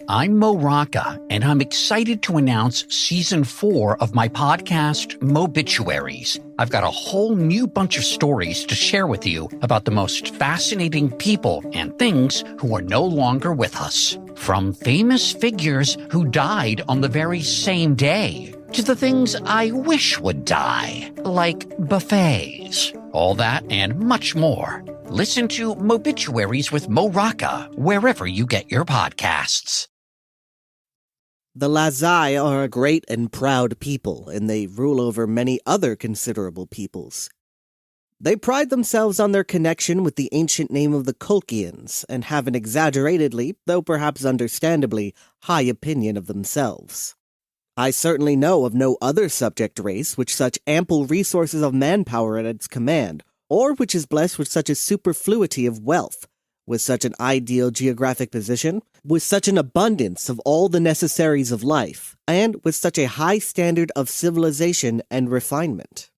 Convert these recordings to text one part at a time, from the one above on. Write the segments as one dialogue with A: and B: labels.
A: I'm Mo Rocca, and I'm excited to announce Season 4 of my podcast, Mobituaries. I've got a whole new bunch of stories to share with you about the most fascinating people and things who are no longer with us. From famous figures who died on the very same day, to the things I wish would die, like buffets. All that and much more. Listen to Mobituaries with Mo Rocca wherever you get your podcasts.
B: The Lazica are a great and proud people, and they rule over many other considerable peoples. They pride themselves on their connection with the ancient name of the Colchians, and have an exaggeratedly, though perhaps understandably, high opinion of themselves. I certainly know of no other subject race with such ample resources of manpower at its command, or which is blessed with such a superfluity of wealth, with such an ideal geographic position, with such an abundance of all the necessaries of life, and with such a high standard of civilization and refinement.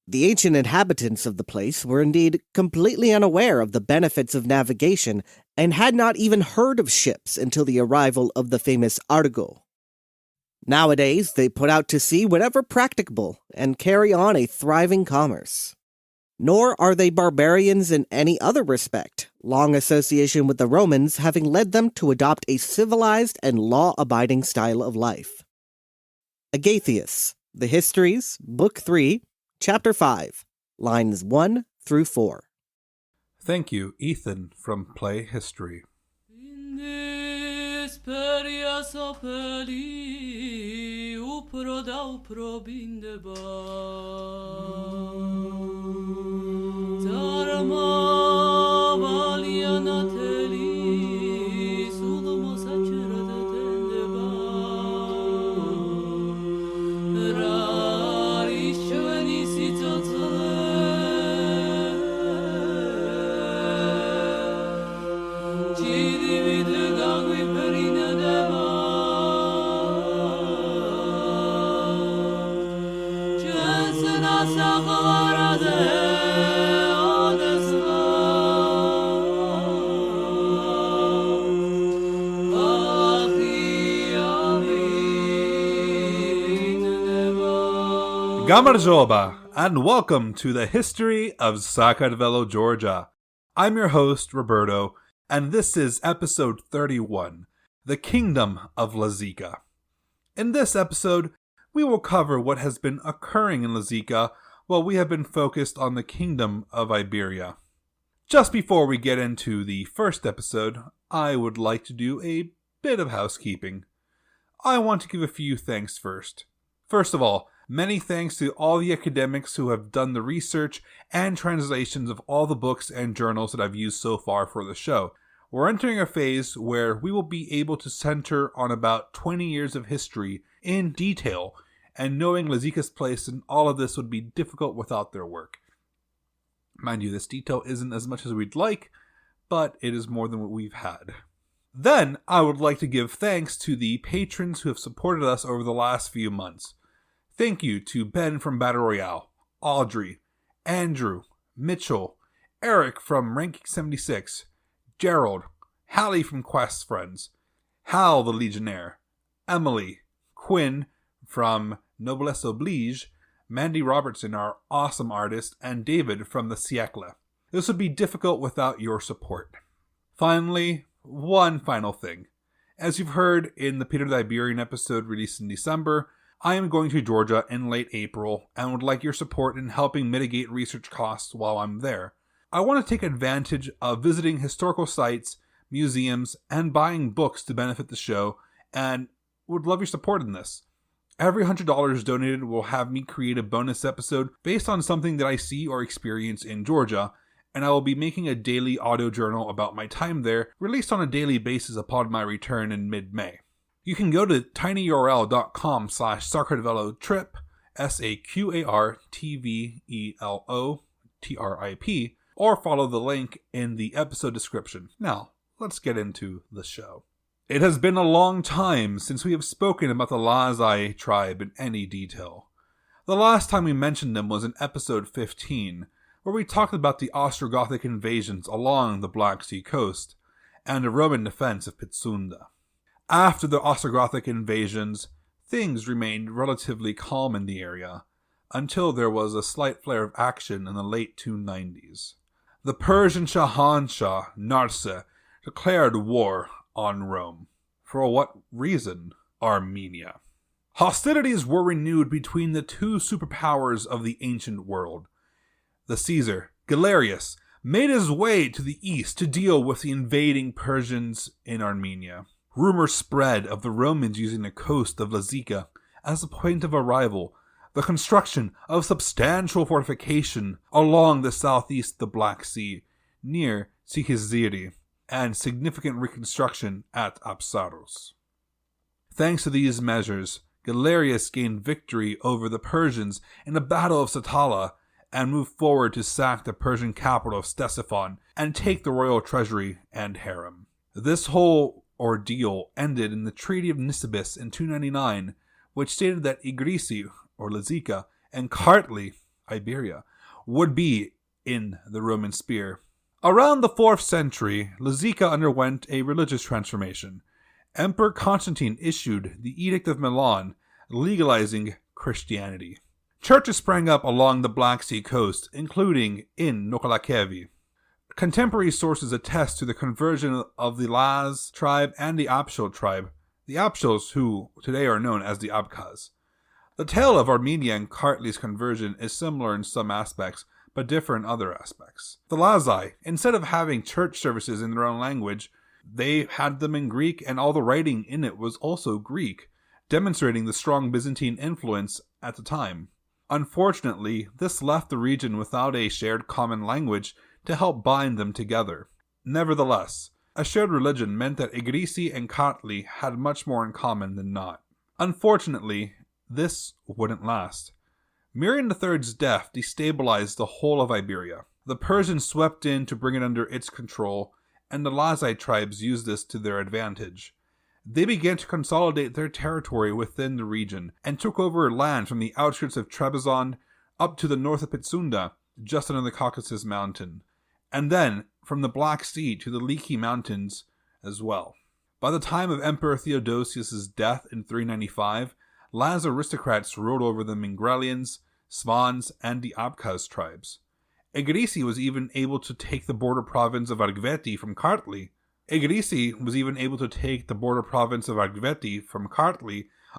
B: The ancient inhabitants of the place were indeed completely unaware of the benefits of navigation, and had not even heard of ships until the arrival of the famous Argo. Nowadays, they put out to sea whenever practicable, and carry on a thriving commerce. Nor are they barbarians in any other respect, long association with the Romans having led them to adopt a civilized and law-abiding style of life. Agathias, The Histories, Book 3, Chapter 5, Lines 1 through 4.
C: Thank you, Ethan from Play History. Gamarzoba, and welcome to the history of Saqartvelo, Georgia. I'm your host, Roberto, and this is episode 31, The Kingdom of Lazica. In this episode, we will cover what has been occurring in Lazica while we have been focused on the Kingdom of Iberia. Just before we get into the first episode, I would like to do a bit of housekeeping. I want to give a few thanks first. First of all, many thanks to all the academics who have done the research and translations of all the books and journals that I've used so far for the show. We're entering a phase where we will be able to center on about 20 years of history in detail, and knowing Lazica's place in all of this would be difficult without their work. Mind you, this detail isn't as much as we'd like, but it is more than what we've had. Then, I would like to give thanks to the patrons who have supported us over the last few months. Thank you to Ben from Battle Royale, Audrey, Andrew, Mitchell, Eric from Ranking 76, Gerald, Hallie from Quest Friends, Hal the Legionnaire, Emily, Quinn from Noblesse Oblige, Mandy Robertson, our awesome artist, and David from the Siècle. This would be difficult without your support. Finally, one final thing. As you've heard in the Peter the Iberian episode released in December, I am going to Georgia in late April and would like your support in helping mitigate research costs while I'm there. I want to take advantage of visiting historical sites, museums, and buying books to benefit the show, and would love your support in this. Every $100 donated will have me create a bonus episode based on something that I see or experience in Georgia, and I will be making a daily audio journal about my time there, released on a daily basis upon my return in mid-May. You can go to tinyurl.com/Saqartvelo-trip, SAQARTVELOTRIP, or follow the link in the episode description. Now, let's get into the show. It has been a long time since we have spoken about the Lazica tribe in any detail. The last time we mentioned them was in episode 15, where we talked about the Ostrogothic invasions along the Black Sea coast and the Roman defense of Pitsunda. After the Ostrogothic invasions, things remained relatively calm in the area, until there was a slight flare of action in the late 290s. The Persian Shahanshah, Narse, declared war on Rome. For what reason? Armenia. Hostilities were renewed between the two superpowers of the ancient world. The Caesar, Galerius, made his way to the east to deal with the invading Persians in Armenia. Rumors spread of the Romans using the coast of Lazica as a point of arrival, the construction of substantial fortification along the southeast of the Black Sea, near Saqartvelo, and significant reconstruction at Apsaros. Thanks to these measures, Galerius gained victory over the Persians in the Battle of Satala and moved forward to sack the Persian capital of Ctesiphon and take the royal treasury and harem. This whole ordeal ended in the Treaty of Nisibis in 299, which stated that Igrisi, or Lazica, and Kartli, Iberia, would be in the Roman Spear. Around the 4th century, Lazica underwent a religious transformation. Emperor Constantine issued the Edict of Milan, legalizing Christianity. Churches sprang up along the Black Sea coast, including in Nokalakevi. Contemporary sources attest to the conversion of the Laz tribe and the Abshal tribe, the Abshals who today are known as the Abkhaz. The tale of Armenia and Kartli's conversion is similar in some aspects, but differ in other aspects. The Lazai, instead of having church services in their own language, they had them in Greek, and all the writing in it was also Greek, demonstrating the strong Byzantine influence at the time. Unfortunately, this left the region without a shared common language to help bind them together. Nevertheless, a shared religion meant that Igrisi and Kartli had much more in common than not. Unfortunately, this wouldn't last. Mirian III's death destabilized the whole of Iberia. The Persians swept in to bring it under its control, and the Lazite tribes used this to their advantage. They began to consolidate their territory within the region, and took over land from the outskirts of Trebizond up to the north of Pitsunda, just under the Caucasus mountain, and then from the Black Sea to the Liki Mountains as well. By the time of Emperor Theodosius' death in 395, Laz aristocrats ruled over the Mingrelians, Svans, and the Abkhaz tribes. Igrisi was even able to take the border province of Argveti from Kartli,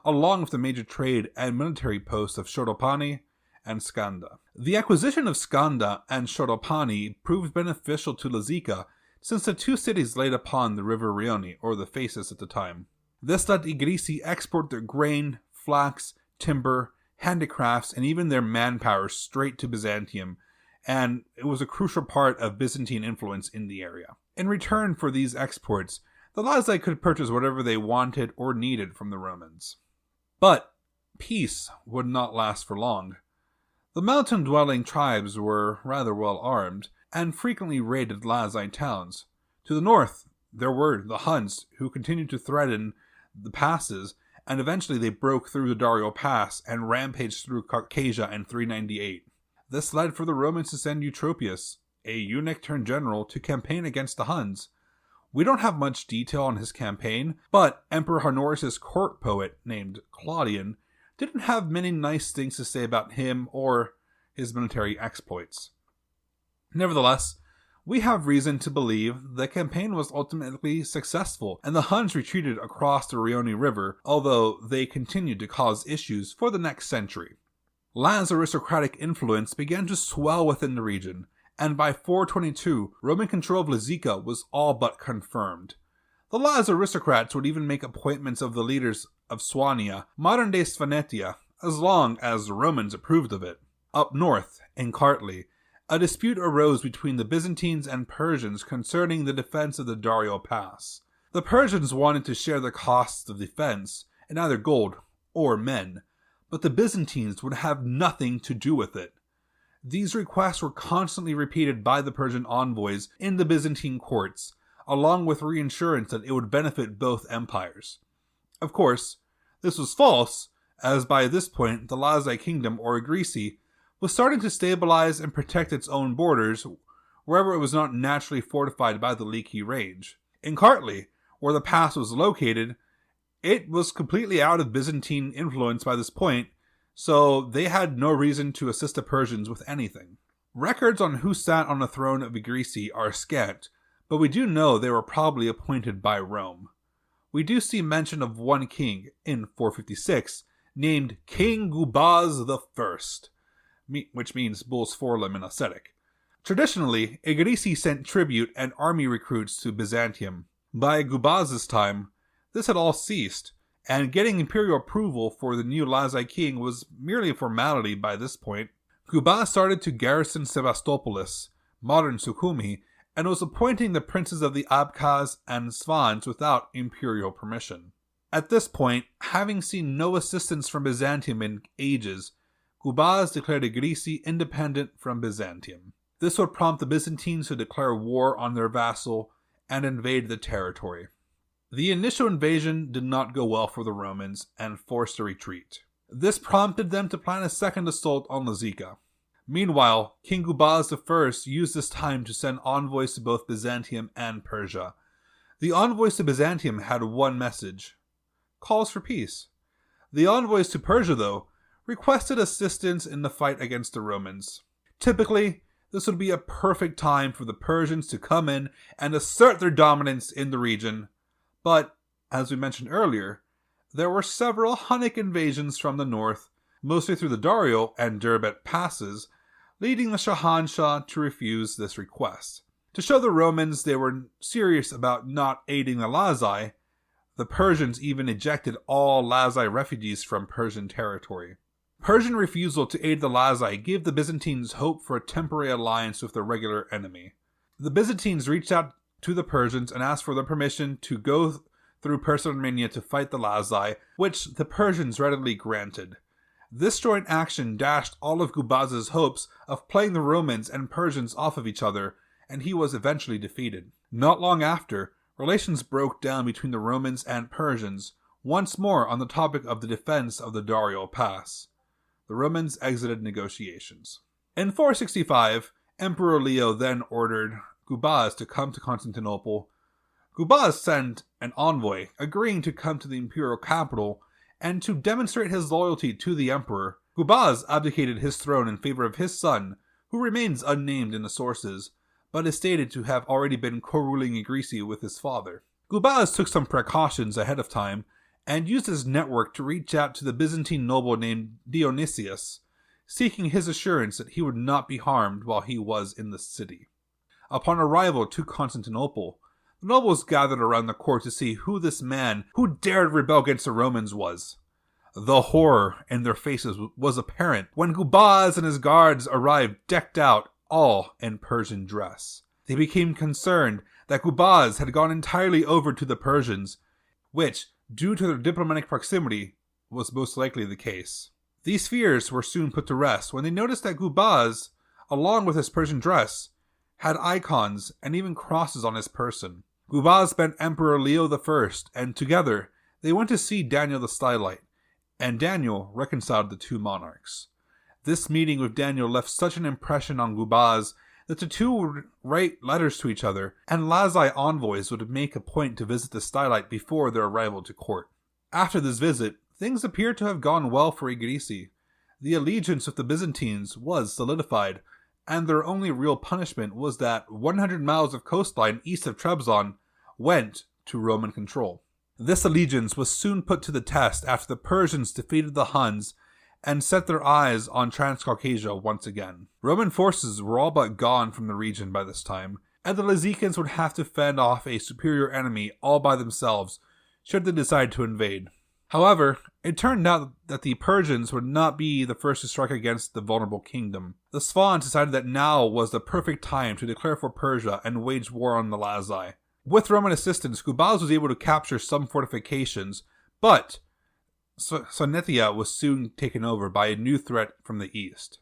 C: along with the major trade and military posts of Shodopani and Skanda. The acquisition of Skanda and Shodopani proved beneficial to Lazica, since the two cities laid upon the river Rioni, or the Phasis at the time. This let Igrisi export their grain, flax, timber, handicrafts, and even their manpower straight to Byzantium, and it was a crucial part of Byzantine influence in the area. In return for these exports, the Lazai could purchase whatever they wanted or needed from the Romans. But peace would not last for long. The mountain-dwelling tribes were rather well armed, and frequently raided Lazai towns. To the north, there were the Huns, who continued to threaten the passes, and eventually they broke through the Dario Pass and rampaged through Caucasia in 398. This led for the Romans to send Eutropius, a eunuch-turned-general, to campaign against the Huns. We don't have much detail on his campaign, but Emperor Honorius' court poet, named Claudian, didn't have many nice things to say about him or his military exploits. Nevertheless, we have reason to believe the campaign was ultimately successful, and the Huns retreated across the Rioni River, although they continued to cause issues for the next century. Laz aristocratic influence began to swell within the region, and by 422, Roman control of Lazica was all but confirmed. The Laz aristocrats would even make appointments of the leaders of Swania, modern-day Svanetia, as long as the Romans approved of it. Up north, in Kartli, a dispute arose between the Byzantines and Persians concerning the defense of the Dario Pass. The Persians wanted to share the costs of defense in either gold or men, but the Byzantines would have nothing to do with it. These requests were constantly repeated by the Persian envoys in the Byzantine courts, along with reassurance that it would benefit both empires. Of course, this was false, as by this point the Lazai kingdom, or Igrisi, was starting to stabilize and protect its own borders wherever it was not naturally fortified by the Liki range. In Kartli, where the pass was located, It was completely out of Byzantine influence by this point, so they had no reason to assist the Persians with anything. Records on who sat on the throne of Egrisi are scant, but we do know they were probably appointed by Rome. We do see mention of one king, in 456, named King Gubaz I, which means bull's forelimb in Ascetic. Traditionally, Egrisi sent tribute and army recruits to Byzantium. By Gubaz's time, this had all ceased, and getting imperial approval for the new Lazi king was merely a formality by this point. Gubaz started to garrison Sevastopolis, modern Sukhumi, and was appointing the princes of the Abkhaz and Svans without imperial permission. At this point, having seen no assistance from Byzantium in ages, Gubaz declared Egrisi independent from Byzantium. This would prompt the Byzantines to declare war on their vassal and invade the territory. The initial invasion did not go well for the Romans and forced a retreat. This prompted them to plan a second assault on Lazica. Meanwhile, King Gubaz I used this time to send envoys to both Byzantium and Persia. The envoys to Byzantium had one message: calls for peace. The envoys to Persia, though, requested assistance in the fight against the Romans. Typically, this would be a perfect time for the Persians to come in and assert their dominance in the region. But, as we mentioned earlier, there were several Hunnic invasions from the north, mostly through the Dario and Durbet passes, leading the Shahanshah to refuse this request. To show the Romans they were serious about not aiding the Lazi, the Persians even ejected all Lazi refugees from Persian territory. Persian refusal to aid the Lazi gave the Byzantines hope for a temporary alliance with their regular enemy. The Byzantines reached out to the Persians and asked for their permission to go through Persia and Armenia to fight the Lazi, which the Persians readily granted. This joint action dashed all of Gubaz's hopes of playing the Romans and Persians off of each other, and he was eventually defeated. Not long after, relations broke down between the Romans and Persians, once more on the topic of the defense of the Dario Pass. The Romans exited negotiations. In 465, Emperor Leo then ordered Gubaz to come to Constantinople. Gubaz sent an envoy, agreeing to come to the imperial capital, and to demonstrate his loyalty to the emperor, Gubaz abdicated his throne in favor of his son, who remains unnamed in the sources, but is stated to have already been co-ruling Egrisi with his father. Gubaz took some precautions ahead of time, and used his network to reach out to the Byzantine noble named Dionysius, seeking his assurance that he would not be harmed while he was in the city. Upon arrival to Constantinople, the nobles gathered around the court to see who this man who dared rebel against the Romans was. The horror in their faces was apparent when Gubaz and his guards arrived decked out, all in Persian dress. They became concerned that Gubaz had gone entirely over to the Persians, which, due to their diplomatic proximity, was most likely the case. These fears were soon put to rest when they noticed that Gubaz, along with his Persian dress, had icons and even crosses on his person. Gubaz met Emperor Leo I, and together they went to see Daniel the Stylite, and Daniel reconciled the two monarchs. This meeting with Daniel left such an impression on Gubaz that the two would write letters to each other, and Lazi envoys would make a point to visit the Stylite before their arrival to court. After this visit, things appeared to have gone well for Egrisi. The allegiance with the Byzantines was solidified, and their only real punishment was that 100 miles of coastline east of Trebizond went to Roman control. This allegiance was soon put to the test after the Persians defeated the Huns and set their eyes on Transcaucasia once again. Roman forces were all but gone from the region by this time, and the Lazicans would have to fend off a superior enemy all by themselves should they decide to invade. However, it turned out that the Persians would not be the first to strike against the vulnerable kingdom. The Svans decided that now was the perfect time to declare for Persia and wage war on the Lazi. With Roman assistance, Gubaz was able to capture some fortifications, but Svaneti was soon taken over by a new threat from the east,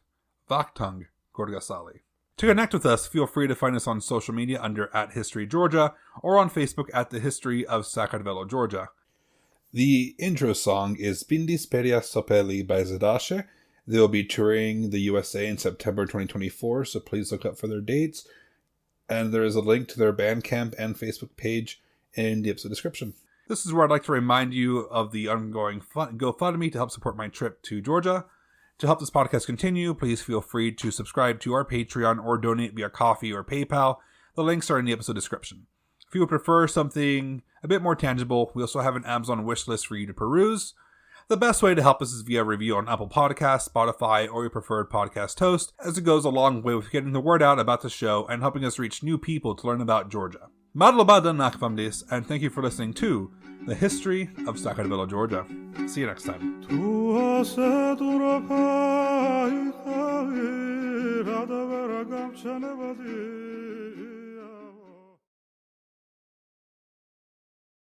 C: Vakhtang Gorgasali. To connect with us, feel free to find us on social media under @HistoryGeorgia or on Facebook at The History of Saqartvelo, Georgia. The intro song is Bindis Peria Sopeli by Zadashe. They will be touring the USA in September 2024, so please look up for their dates. And there is a link to their Bandcamp and Facebook page in the episode description. This is where I'd like to remind you of the ongoing GoFundMe to help support my trip to Georgia. To help this podcast continue, please feel free to subscribe to our Patreon or donate via Coffee or PayPal. The links are in the episode description. If you would prefer something a bit more tangible, we also have an Amazon wish list for you to peruse. The best way to help us is via review on Apple Podcasts, Spotify, or your preferred podcast host, as it goes a long way with getting the word out about the show and helping us reach new people to learn about Georgia. Madlobadan Nakvamdis, and thank you for listening to The History of Saqartvelo, Georgia. See you next time.